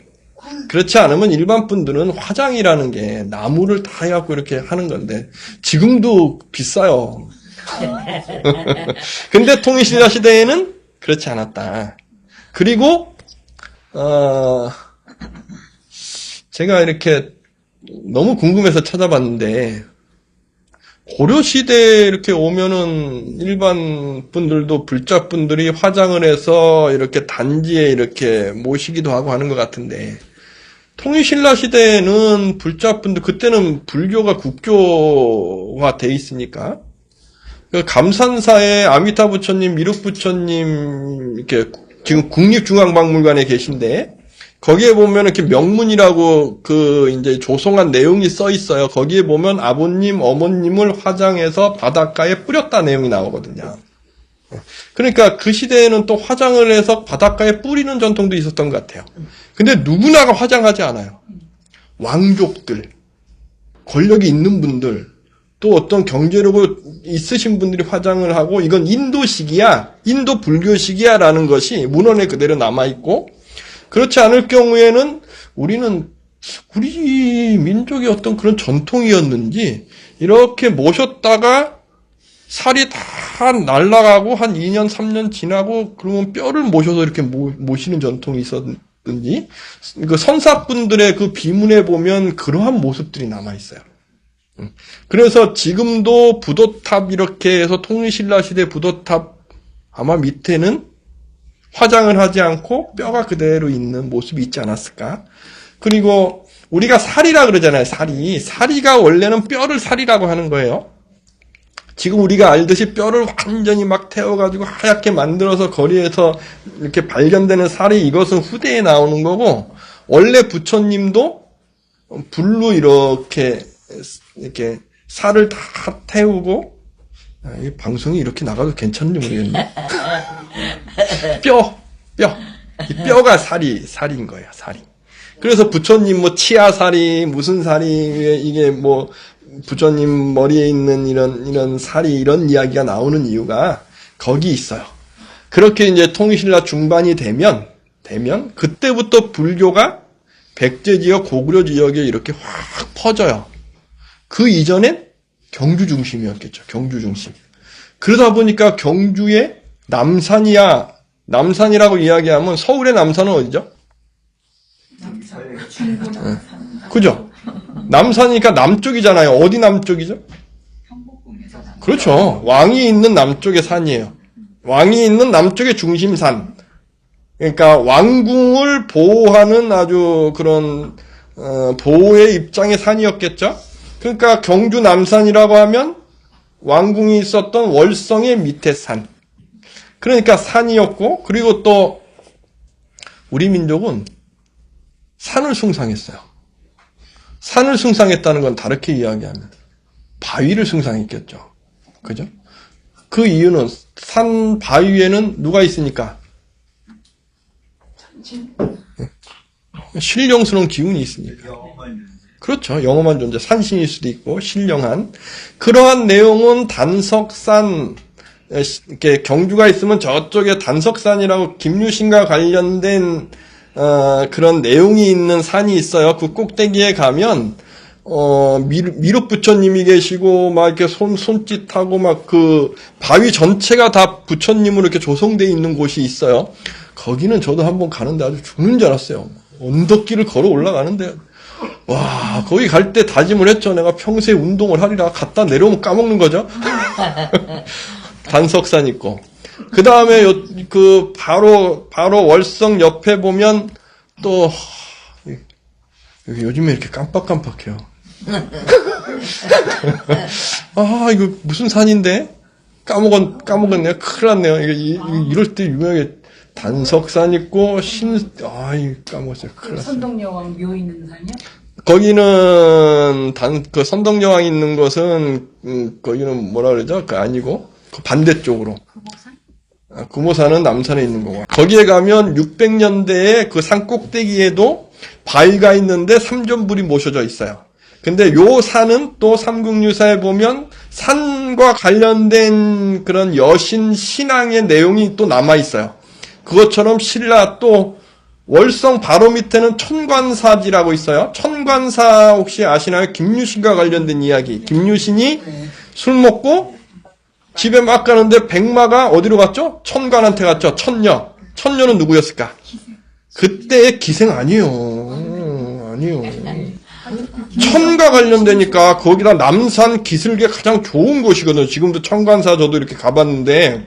그렇지 않으면 일반 분들은 화장이라는 게 나무를 다 해갖고 이렇게 하는 건데, 지금도 비싸요. 근데 통일신라 시대에는 그렇지 않았다. 그리고 제가 이렇게 너무 궁금해서 찾아봤는데 고려시대에 이렇게 오면은 일반 분들도 불자분들이 화장을 해서 이렇게 단지에 이렇게 모시기도 하고 하는 것 같은데 통일신라 시대에는 불자분들 그때는 불교가 국교화 돼 있으니까 감산사에 아미타 부처님, 미륵 부처님 이렇게 지금 국립중앙박물관에 계신데 거기에 보면 이렇게 명문이라고 그 이제 조성한 내용이 써 있어요. 거기에 보면 아버님, 어머님을 화장해서 바닷가에 뿌렸다 내용이 나오거든요. 그러니까 그 시대에는 또 화장을 해서 바닷가에 뿌리는 전통도 있었던 것 같아요. 근데 누구나가 화장하지 않아요. 왕족들, 권력이 있는 분들, 또 어떤 경제력이 있으신 분들이 화장을 하고 이건 인도식이야, 인도 불교식이야 라는 것이 문헌에 그대로 남아있고 그렇지 않을 경우에는 우리는 우리 민족의 어떤 그런 전통이었는지 이렇게 모셨다가 살이 다 날아가고 한 2년, 3년 지나고 그러면 뼈를 모셔서 이렇게 모시는 전통이 있었는지 그 선사분들의 그 비문에 보면 그러한 모습들이 남아있어요. 그래서 지금도 부도탑 이렇게 해서 통일신라 시대 부도탑 아마 밑에는 화장을 하지 않고 뼈가 그대로 있는 모습이 있지 않았을까? 그리고 우리가 살이라 그러잖아요. 사리가 원래는 뼈를 살이라고 하는 거예요. 지금 우리가 알듯이 뼈를 완전히 막 태워가지고 하얗게 만들어서 거리에서 이렇게 발견되는 살이 이것은 후대에 나오는 거고 원래 부처님도 불로 이렇게 살을 다 태우고 이 방송이 이렇게 나가도 괜찮은지 모르겠네. 이 뼈가 살인 거예요. 살이. 그래서 부처님 뭐 치아살이 무슨 살이 이게 뭐 부처님 머리에 있는 이런 살이 이런 이야기가 나오는 이유가 거기 있어요. 그렇게 이제 통일신라 중반이 되면 그때부터 불교가 백제 지역, 고구려 지역에 이렇게 확 퍼져요. 그 이전엔 경주 중심이었겠죠. 경주 중심. 그러다 보니까 경주에 남산이야. 남산이라고 이야기하면 서울의 남산은 어디죠? 중부 남산. 그죠? 남산이니까 남쪽이잖아요. 어디 남쪽이죠? 경복궁에서 남. 그렇죠. 왕이 있는 남쪽의 산이에요. 왕이 있는 남쪽의 중심산. 그러니까 왕궁을 보호하는 아주 그런 보호의 입장의 산이었겠죠. 그러니까 경주 남산이라고 하면 왕궁이 있었던 월성의 밑에 산. 그러니까 산이었고, 그리고 또 우리 민족은 산을 숭상했어요. 산을 숭상했다는 건 다르게 이야기하면 바위를 숭상했겠죠. 그죠? 그 이유는 산 바위에는 누가 있으니까? 신령스러운 기운이 있으니까. 그렇죠. 영험한 존재, 산신일 수도 있고 신령한. 그러한 내용은 단석산, 이렇게 경주가 있으면 저쪽에 단석산이라고 김유신과 관련된 그런 내용이 있는 산이 있어요. 그 꼭대기에 가면 미륵 부처님이 계시고 막 이렇게 손짓하고 막 그 바위 전체가 다 부처님으로 이렇게 조성되어 있는 곳이 있어요. 거기는 저도 한번 가는데 아주 죽는 줄 알았어요. 언덕길을 걸어 올라가는데 와, 거기 갈 때 다짐을 했죠. 내가 평소에 운동을 하리라. 갔다 내려오면 까먹는 거죠. 단석산 있고. 그 다음에 바로 월성 옆에 보면 또, 여기 요즘에 이렇게 깜빡깜빡해요. 아, 이거 무슨 산인데? 까먹었네요. 큰일 났네요. 이럴 때 유명하게 단석산 있고, 까먹었어요. 큰일 났어요. 선덕여왕 묘 있는 산이요? 거기는, 그 선덕여왕 있는 곳은, 거기는 뭐라 그러죠? 그 아니고, 그 반대쪽으로. 구모산은 남산에 있는 거고. 거기에 가면 600년대에 그 산 꼭대기에도 바위가 있는데 삼존불이 모셔져 있어요. 근데 요 산은 또 삼국유사에 보면 산과 관련된 그런 여신 신앙의 내용이 또 남아 있어요. 그것처럼 신라 또 월성 바로 밑에는 천관사지라고 있어요. 천관사 혹시 아시나요? 김유신과 관련된 이야기. 김유신이 술 먹고 집에 막 가는데 백마가 어디로 갔죠? 천관한테 갔죠. 천녀. 천녀는 누구였을까? 그때의 기생 아니에요. 아니에요. 천과 관련되니까 거기다 남산 기슭에 가장 좋은 곳이거든요. 지금도 천관사 저도 이렇게 가봤는데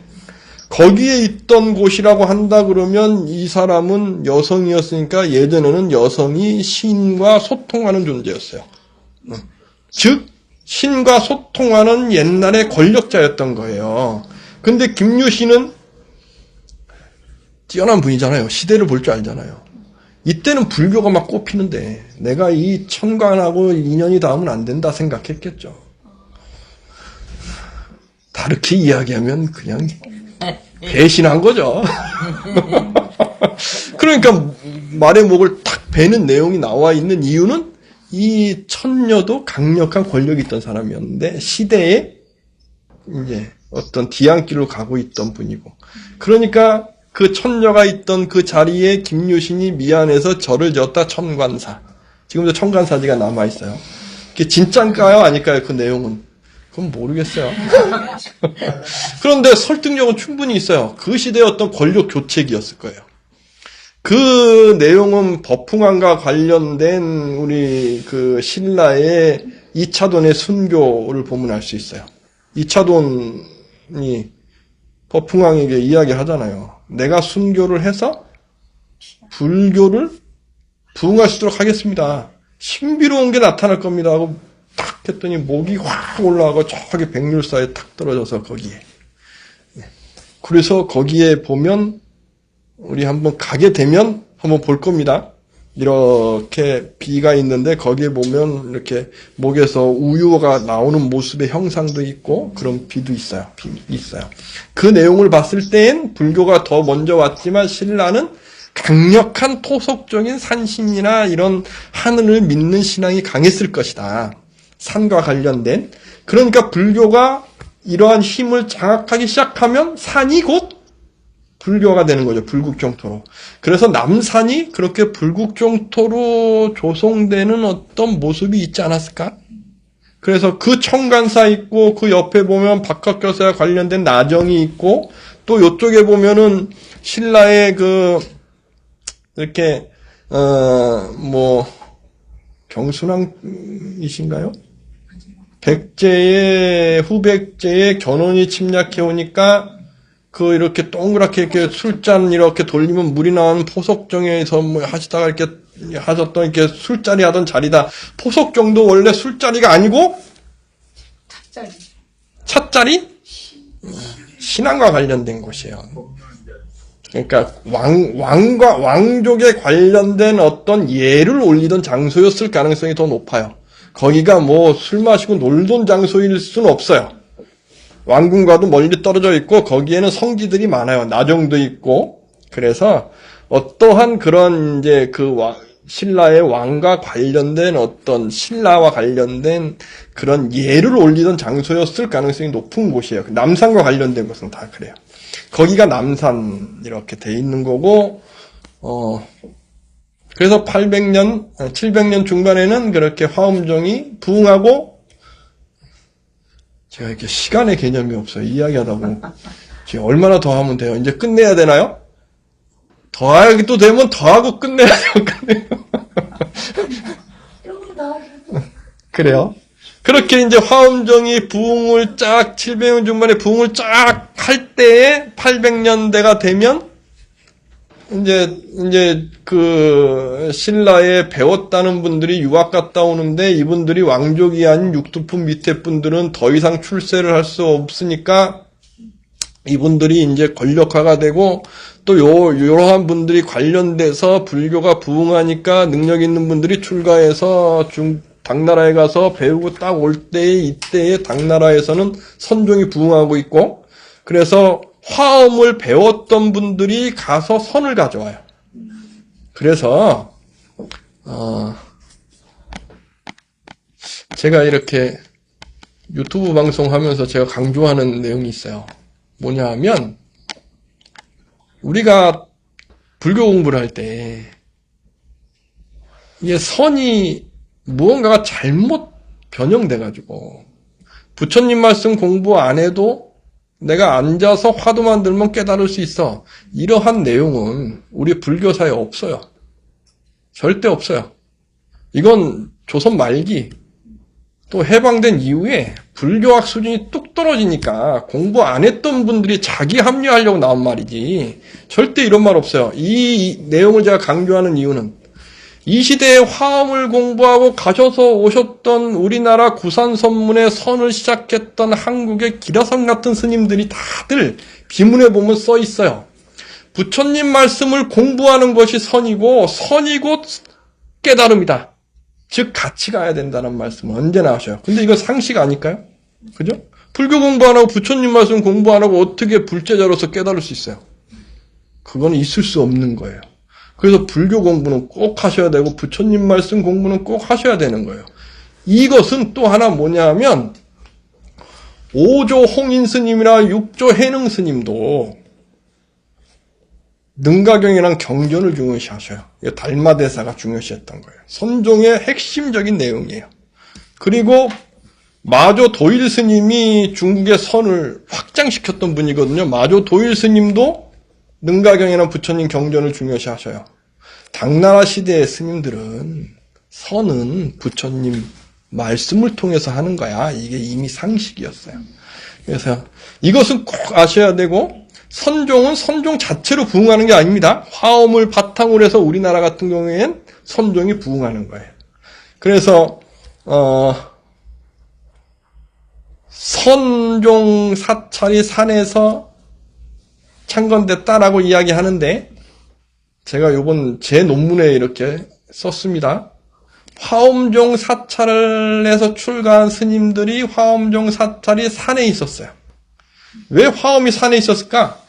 거기에 있던 곳이라고 한다 그러면 이 사람은 여성이었으니까 예전에는 여성이 신과 소통하는 존재였어요. 즉 신과 소통하는 옛날의 권력자였던 거예요. 근데 김유신은 뛰어난 분이잖아요. 시대를 볼 줄 알잖아요. 이때는 불교가 막 꼽히는데 내가 이 천관하고 인연이 닿으면 안 된다 생각했겠죠. 다르게 이야기하면 그냥 배신한 거죠. 그러니까 말의 목을 탁 베는 내용이 나와 있는 이유는 이 천녀도 강력한 권력이 있던 사람이었는데 시대에 이제 어떤 뒤안길로 가고 있던 분이고, 그러니까 그 천녀가 있던 그 자리에 김유신이 미안해서 절을 지었다. 천관사. 지금도 천관사지가 남아 있어요. 그게 진짜일까요? 아닐까요? 그 내용은 그건 모르겠어요. 그런데 설득력은 충분히 있어요. 그 시대의 어떤 권력 교체기였을 거예요. 그 내용은 법흥왕과 관련된 우리 그 신라의 이차돈의 순교를 보면 알 수 있어요. 이차돈이 법흥왕에게 이야기하잖아요. 내가 순교를 해서 불교를 부흥할 수 있도록 하겠습니다. 신비로운 게 나타날 겁니다 하고 탁 했더니 목이 확 올라가고 저기 백률사에 탁 떨어져서 거기에. 그래서 거기에 보면 우리 한번 가게 되면 한번 볼 겁니다. 이렇게 비가 있는데 거기에 보면 이렇게 목에서 우유가 나오는 모습의 형상도 있고 그런 비도 있어요. 그 내용을 봤을 땐 불교가 더 먼저 왔지만 신라는 강력한 토속적인 산신이나 이런 하늘을 믿는 신앙이 강했을 것이다. 산과 관련된. 그러니까 불교가 이러한 힘을 장악하기 시작하면 산이 곧 불교가 되는 거죠. 불국정토로. 그래서 남산이 그렇게 불국정토로 조성되는 어떤 모습이 있지 않았을까? 그래서 그 청간사 있고 그 옆에 보면 박학교사와 관련된 나정이 있고 또 요쪽에 보면은 신라의 이렇게, 경순왕이신가요? 후백제의 견훤이 침략해 오니까, 이렇게 동그랗게 이렇게 술잔 이렇게 돌리면 물이 나오는 포석정에서 하시다가 이렇게 하셨던 이렇게 술자리 하던 자리다. 포석정도 원래 술자리가 아니고, 찻자리. 찻자리? 신앙과 관련된 곳이에요. 그러니까 왕족에 관련된 어떤 예를 올리던 장소였을 가능성이 더 높아요. 거기가 술 마시고 놀던 장소일 수는 없어요. 왕궁과도 멀리 떨어져 있고 거기에는 성지들이 많아요. 나정도 있고. 그래서 어떠한 그런 이제 신라의 왕과 관련된 어떤 신라와 관련된 그런 예를 올리던 장소였을 가능성이 높은 곳이에요. 남산과 관련된 것은 다 그래요. 거기가 남산 이렇게 돼 있는 거고, 그래서 700년 중반에는 그렇게 화엄정이 부흥하고, 제가 이렇게 시간의 개념이 없어요. 이야기하다 보면. 지금 얼마나 더 하면 돼요? 이제 끝내야 되나요? 더 하기도 되면 더 하고 끝내야 돼요. 그래요. 그렇게 이제 화엄정이 부흥을 700년 중반에 부흥을 쫙 할 때에 800년대가 되면 이제 신라에 배웠다는 분들이 유학 갔다 오는데 이분들이 왕족이 아닌 육두품 밑에 분들은 더 이상 출세를 할 수 없으니까 이분들이 이제 권력화가 되고 또 이러한 분들이 관련돼서 불교가 부흥하니까 능력 있는 분들이 출가해서 당나라에 가서 배우고 딱 올 때에 이때에 당나라에서는 선종이 부흥하고 있고 그래서 화엄을 배웠던 분들이 가서 선을 가져와요. 그래서 제가 이렇게 유튜브 방송하면서 제가 강조하는 내용이 있어요. 뭐냐 하면 우리가 불교 공부를 할 때 이게 선이 무언가가 잘못 변형돼가지고 부처님 말씀 공부 안 해도 내가 앉아서 화두만 들면 깨달을 수 있어. 이러한 내용은 우리 불교사에 없어요. 절대 없어요. 이건 조선 말기 또 해방된 이후에 불교학 수준이 뚝 떨어지니까 공부 안 했던 분들이 자기 합리화하려고 나온 말이지 절대 이런 말 없어요. 이 내용을 제가 강조하는 이유는 이 시대에 화엄을 공부하고 가셔서 오셨던 우리나라 구산선문의 선을 시작했던 한국의 기라성 같은 스님들이 다들 비문에 보면 써 있어요. 부처님 말씀을 공부하는 것이 선이고 선이고 깨달음이다. 즉 같이 가야 된다는 말씀을 언제나 하셔요. 근데 이건 상식 아닐까요? 그죠? 불교 공부 안 하고 부처님 말씀 공부 안 하고 어떻게 불제자로서 깨달을 수 있어요? 그건 있을 수 없는 거예요. 그래서 불교 공부는 꼭 하셔야 되고 부처님 말씀 공부는 꼭 하셔야 되는 거예요. 이것은 또 하나 뭐냐 하면 5조 홍인 스님이나 6조 해능 스님도 능가경이랑 경전을 중요시 하셔요. 이게 달마대사가 중요시했던 거예요. 선종의 핵심적인 내용이에요. 그리고 마조 도일 스님이 중국의 선을 확장시켰던 분이거든요. 마조 도일 스님도 능가경이나 부처님 경전을 중요시 하셔요. 당나라 시대의 스님들은 선은 부처님 말씀을 통해서 하는 거야. 이게 이미 상식이었어요. 그래서 이것은 꼭 아셔야 되고 선종은 선종 자체로 부흥하는 게 아닙니다. 화엄을 바탕으로 해서 우리나라 같은 경우에는 선종이 부흥하는 거예요. 그래서 선종 사찰이 산에서 창건됐다라고 이야기하는데 제가 요번 제 논문에 이렇게 썼습니다. 화엄종 사찰에서 출가한 스님들이 화엄종 사찰이 산에 있었어요. 왜 화엄이 산에 있었을까?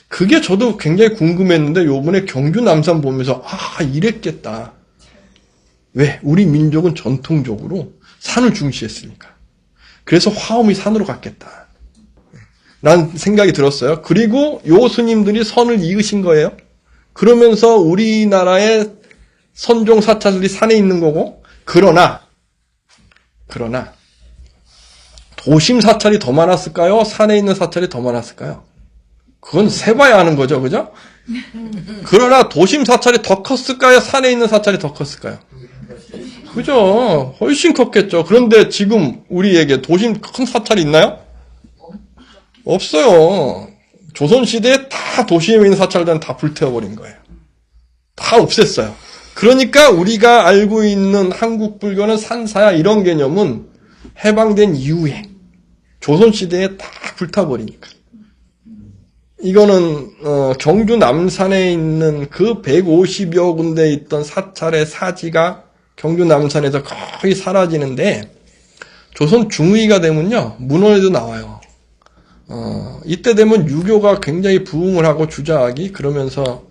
그게 저도 굉장히 궁금했는데 요번에 경주 남산 보면서 이랬겠다. 왜? 우리 민족은 전통적으로 산을 중시했으니까. 그래서 화엄이 산으로 갔겠다. 라는 생각이 들었어요. 그리고 요 스님들이 선을 이으신 거예요. 그러면서 우리나라의 선종 사찰들이 산에 있는 거고 그러나 도심 사찰이 더 많았을까요? 산에 있는 사찰이 더 많았을까요? 그건 세봐야 하는 거죠, 그죠? 그러나 도심 사찰이 더 컸을까요? 산에 있는 사찰이 더 컸을까요? 그죠? 훨씬 컸겠죠. 그런데 지금 우리에게 도심 큰 사찰이 있나요? 없어요. 조선시대에 다 도시에 있는 사찰들은 다 불태워버린 거예요. 다 없앴어요. 그러니까 우리가 알고 있는 한국 불교는 산사야 이런 개념은 해방된 이후에 조선시대에 다 불타버리니까. 이거는 경주 남산에 있는 그 150여 군데 있던 사찰의 사지가 경주 남산에서 거의 사라지는데 조선 중의가 되면요 문헌에도 나와요. 이때 되면 유교가 굉장히 부흥을 하고 주자하기 그러면서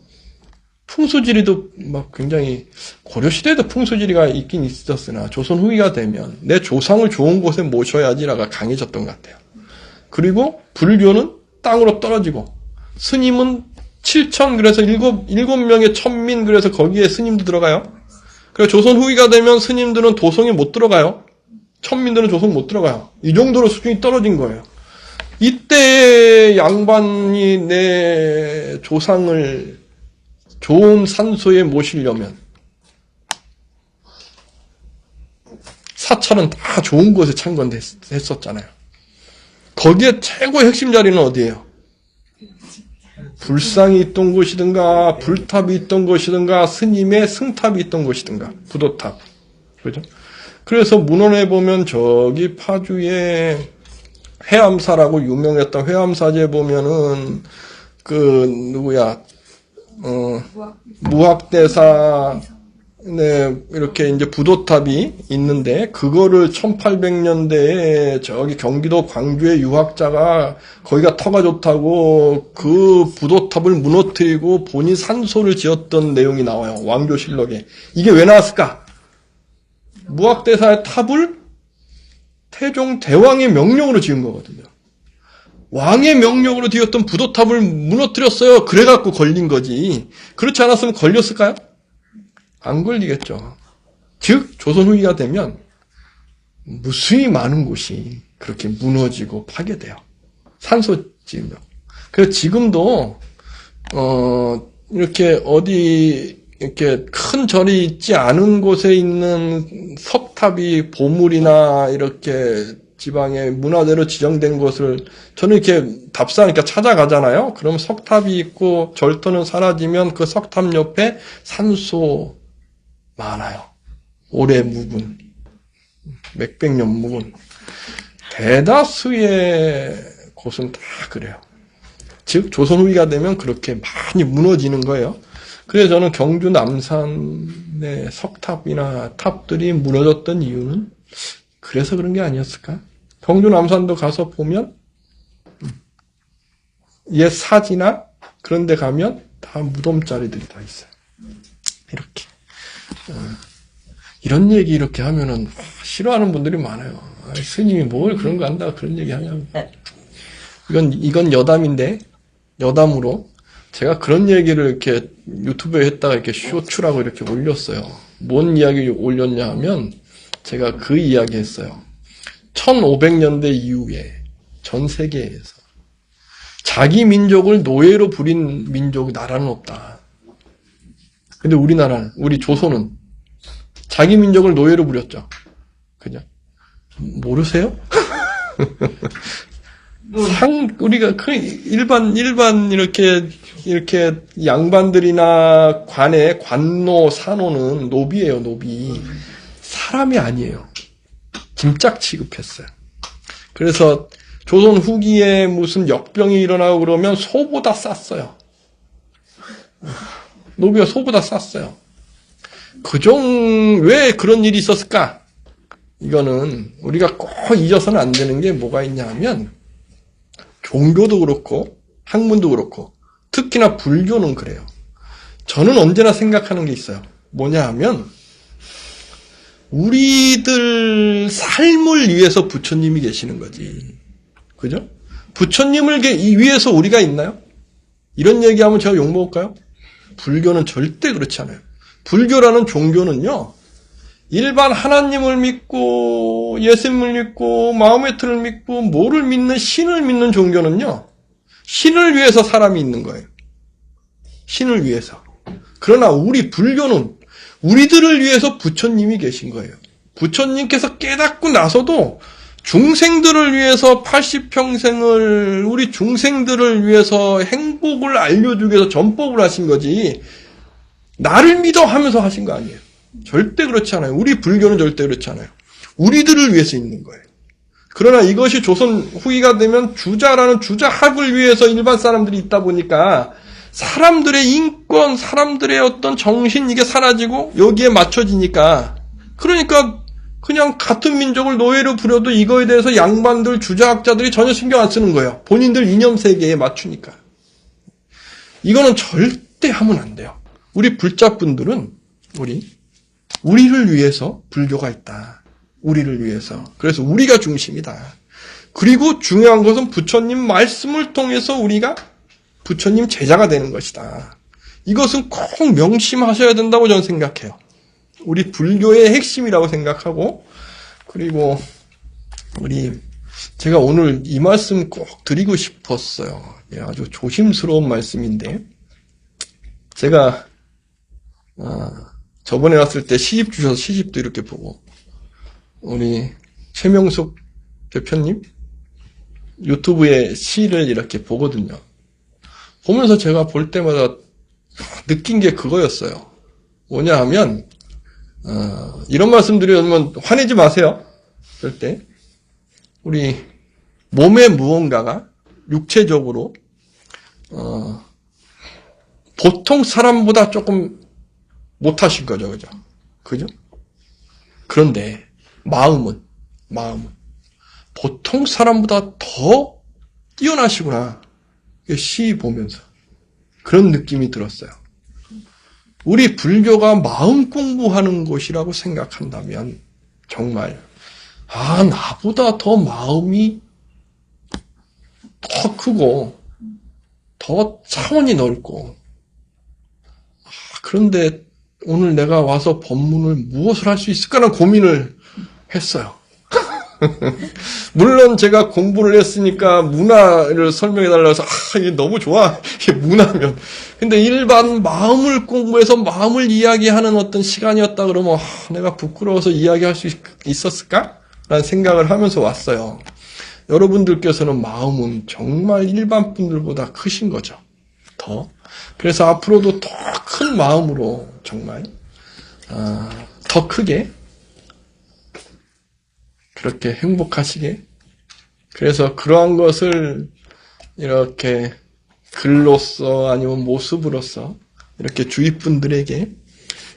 풍수지리도 막 굉장히 고려시대에도 풍수지리가 있긴 있었으나 조선 후기가 되면 내 조상을 좋은 곳에 모셔야지라가 강해졌던 것 같아요. 그리고 불교는 땅으로 떨어지고 스님은 7천 그래서 7명의 천민 그래서 거기에 스님도 들어가요. 그래서 조선 후기가 되면 스님들은 도성에 못 들어가요. 천민들은 조선 못 들어가요. 이 정도로 수준이 떨어진 거예요. 이때 양반이 내 조상을 좋은 산소에 모시려면 사찰은 다 좋은 곳에 창건했었잖아요. 거기에 최고의 핵심 자리는 어디예요? 불상이 있던 곳이든가 불탑이 있던 곳이든가 스님의 승탑이 있던 곳이든가 부도탑. 그죠? 그래서 문헌에 보면 저기 파주에 회암사라고 유명했던 회암사제 보면은 무학대사 네, 이렇게 이제 부도탑이 있는데, 그거를 1800년대에 저기 경기도 광주의 유학자가 거기가 터가 좋다고 그 부도탑을 무너뜨리고 본인 산소를 지었던 내용이 나와요. 왕조실록에. 이게 왜 나왔을까? 무학대사의 탑을 태종 대왕의 명령으로 지은 거거든요. 왕의 명령으로 지었던 부도탑을 무너뜨렸어요. 그래갖고 걸린 거지. 그렇지 않았으면 걸렸을까요? 안 걸리겠죠. 즉 조선 후기가 되면 무수히 많은 곳이 그렇게 무너지고 파괴돼요. 산소 지으면. 그래서 지금도 이렇게 어디 이렇게 큰 절이 있지 않은 곳에 있는 석탑이 보물이나 이렇게 지방의 문화재로 지정된 곳을 저는 이렇게 답사하니까 찾아가잖아요. 그럼 석탑이 있고 절터는 사라지면 그 석탑 옆에 산소 많아요. 오래 묵은, 몇백 년 묵은 대다수의 곳은 다 그래요. 즉 조선 후기가 되면 그렇게 많이 무너지는 거예요. 그래서 저는 경주 남산의 석탑이나 탑들이 무너졌던 이유는 그래서 그런 게 아니었을까? 경주 남산도 가서 보면 옛 사지나 그런 데 가면 다 무덤자리들이 다 있어요. 이렇게. 이런 얘기 이렇게 하면은 싫어하는 분들이 많아요. 스님이 뭘 그런 거 한다 그런 얘기 하냐고. 이건 여담인데 여담으로 제가 그런 얘기를 이렇게 유튜브에 했다가 이렇게 쇼츠라고 이렇게 올렸어요. 뭔 이야기 올렸냐 하면 제가 그 이야기 했어요. 1500년대 이후에 전 세계에서 자기 민족을 노예로 부린 민족 나라는 없다. 근데 우리나라는, 우리 조선은 자기 민족을 노예로 부렸죠. 그죠? 모르세요? 우리가 일반 이렇게 양반들이나 관노, 산노는 노비예요, 노비. 사람이 아니에요. 짐짝 취급했어요. 그래서 조선 후기에 무슨 역병이 일어나고 그러면 소보다 쌌어요. 노비가 소보다 쌌어요. 왜 그런 일이 있었을까? 이거는 우리가 꼭 잊어서는 안 되는 게 뭐가 있냐 하면 종교도 그렇고 학문도 그렇고 특히나 불교는 그래요. 저는 언제나 생각하는 게 있어요. 뭐냐 하면 우리들 삶을 위해서 부처님이 계시는 거지. 그죠? 부처님을 위해서 우리가 있나요? 이런 얘기하면 제가 욕먹을까요? 불교는 절대 그렇지 않아요. 불교라는 종교는요, 일반 하나님을 믿고, 예수님을 믿고, 마호메트를 믿고, 뭐를 믿는 신을 믿는 종교는요, 신을 위해서 사람이 있는 거예요. 신을 위해서. 그러나 우리 불교는 우리들을 위해서 부처님이 계신 거예요. 부처님께서 깨닫고 나서도 중생들을 위해서 80평생을 우리 중생들을 위해서 행복을 알려주기 위해서 전법을 하신 거지 나를 믿어 하면서 하신 거 아니에요. 절대 그렇지 않아요. 우리 불교는 절대 그렇지 않아요. 우리들을 위해서 있는 거예요. 그러나 이것이 조선 후기가 되면 주자라는 주자학을 위해서 일반 사람들이 있다 보니까 사람들의 인권, 사람들의 어떤 정신 이게 사라지고 여기에 맞춰지니까 그러니까 그냥 같은 민족을 노예로 부려도 이거에 대해서 양반들, 주자학자들이 전혀 신경 안 쓰는 거예요. 본인들 이념 세계에 맞추니까. 이거는 절대 하면 안 돼요. 우리 불자분들은 우리를 위해서 불교가 있다. 우리를 위해서. 그래서 우리가 중심이다. 그리고 중요한 것은 부처님 말씀을 통해서 우리가 부처님 제자가 되는 것이다. 이것은 꼭 명심하셔야 된다고 저는 생각해요. 우리 불교의 핵심이라고 생각하고, 그리고 제가 오늘 이 말씀 꼭 드리고 싶었어요. 예, 아주 조심스러운 말씀인데, 제가 저번에 왔을 때 시집 주셔서 시집도 이렇게 보고, 우리 최명숙 대표님 유튜브에 시를 이렇게 보거든요. 보면서 제가 볼 때마다 느낀 게 그거였어요. 뭐냐 하면 이런 말씀 드리면 화내지 마세요. 절대. 우리 몸의 무언가가 육체적으로 보통 사람보다 조금 못하신 거죠. 그죠? 그런데 마음은 보통 사람보다 더 뛰어나시구나. 시 보면서 그런 느낌이 들었어요. 우리 불교가 마음 공부하는 곳이라고 생각한다면 정말 나보다 더 마음이 더 크고 더 차원이 넓고 그런데 오늘 내가 와서 법문을 무엇을 할 수 있을까라는 고민을 했어요. 물론 제가 공부를 했으니까 문화를 설명해달라고 해서 이게 너무 좋아. 이게 문화면. 근데 일반 마음을 공부해서 마음을 이야기하는 어떤 시간이었다 그러면 내가 부끄러워서 이야기할 수 있었을까? 라는 생각을 하면서 왔어요. 여러분들께서는 마음은 정말 일반 분들보다 크신 거죠. 더. 그래서 앞으로도 더 큰 마음으로 정말 더 크게 그렇게 행복하시게. 그래서 그러한 것을 이렇게 글로써 아니면 모습으로써 이렇게 주위 분들에게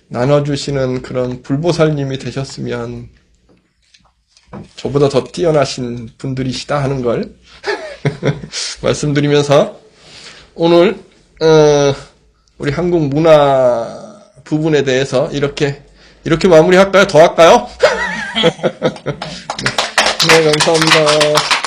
나눠주시는 그런 불보살님이 되셨으면 저보다 더 뛰어나신 분들이시다 하는 걸 말씀드리면서 오늘 우리 한국 문화 부분에 대해서 이렇게 마무리할까요? 더 할까요? 네, 감사합니다.